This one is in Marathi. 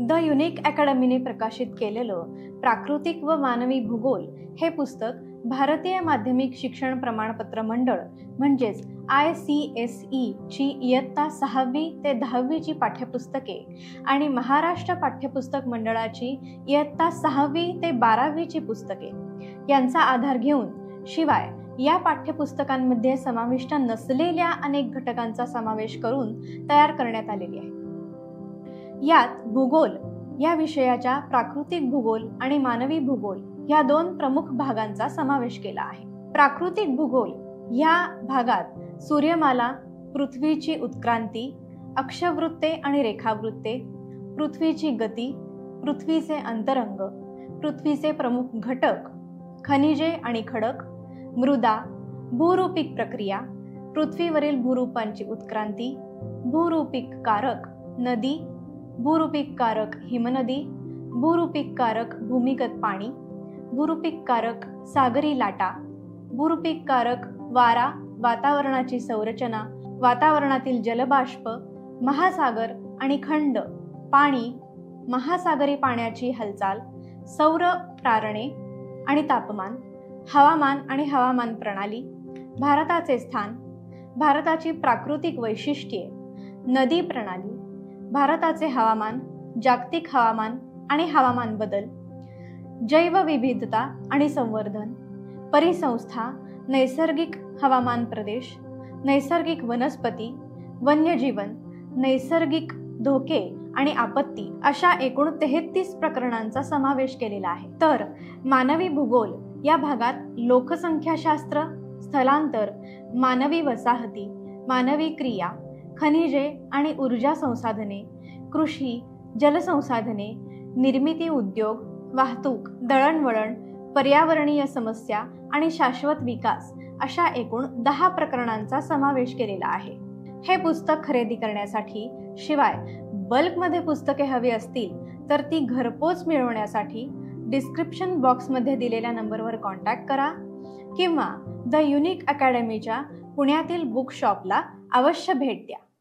द युनिक अकॅडमीने प्रकाशित केलेलं प्राकृतिक व मानवी भूगोल हे पुस्तक भारतीय माध्यमिक शिक्षण प्रमाणपत्र मंडळ म्हणजेच ICSE ची इयत्ता 6वी ते 10वी ची पाठ्यपुस्तके आणि महाराष्ट्र पाठ्यपुस्तक मंडळाची इयत्ता 6वी ते 12वी ची पुस्तके यांचा आधार घेऊन, शिवाय या पाठ्यपुस्तकांमध्ये समाविष्ट नसलेल्या अनेक घटकांचा समावेश करून तयार करण्यात आलेली आहे। यात भूगोल या विषयाच्या प्राकृतिक भूगोल आणि मानवी भूगोल या दोन प्रमुख भागांचा समावेश केला आहे। प्राकृतिक भूगोल या भागात सूर्यमाला, पृथ्वीची उत्क्रांती, अक्षवृत्ते आणि रेखावृत्ते, पृथ्वीची गती, पृथ्वीचे अंतरंग, पृथ्वीचे प्रमुख घटक, खनिजे आणि खडक, मृदा, भूरूपिक प्रक्रिया, पृथ्वीवरील भूरूपांची उत्क्रांती, भूरूपिक कारक नदी, भूरूपिक कारक हिमनदी, भूरूपिक कारक भूमिगत पाणी, भूरूपिक कारक सागरी लाटा, भूरूपिक कारक वारा, वातावरणाची संरचना, वातावरणातील जलबाष्प, महासागर आणि खंड, पाणी, महासागरी पाण्याची हालचाल, सौर प्रारणे आणि तापमान, हवामान आणि हवामान प्रणाली, भारताचे स्थान, भारताची प्राकृतिक वैशिष्ट्ये, नदी प्रणाली, भारताचे हवामान, जागतिक हवामान आणि हवामान बदल, जैवविविधता आणि संवर्धन, परिसंस्था, नैसर्गिक हवामान प्रदेश, नैसर्गिक वनस्पती, वन्यजीवन, नैसर्गिक धोके आणि आपत्ती अशा एकूण 33 प्रकरणांचा समावेश केलेला आहे। तर मानवी भूगोल या भागात लोकसंख्याशास्त्र, स्थलांतर, मानवी वसाहती, मानवी क्रिया, खनिजे आणि ऊर्जा संसाधने, कृषी, जलसंसाधने, निर्मिती उद्योग, वाहतूक, दळणवळण, पर्यावरणीय समस्या आणि शाश्वत विकास अशा एकूण 10 प्रकरणांचा समावेश केलेला आहे। हे पुस्तक खरेदी करण्यासाठी, शिवाय बल्कमध्ये पुस्तके हवी असतील तर ती घरपोच मिळवण्यासाठी डिस्क्रिप्शन बॉक्समध्ये दिलेल्या नंबरवर कॉन्टॅक्ट करा किंवा द युनिक अकॅडमीच्या पुण्यातील बुक शॉपला अवश्य भेट द्या।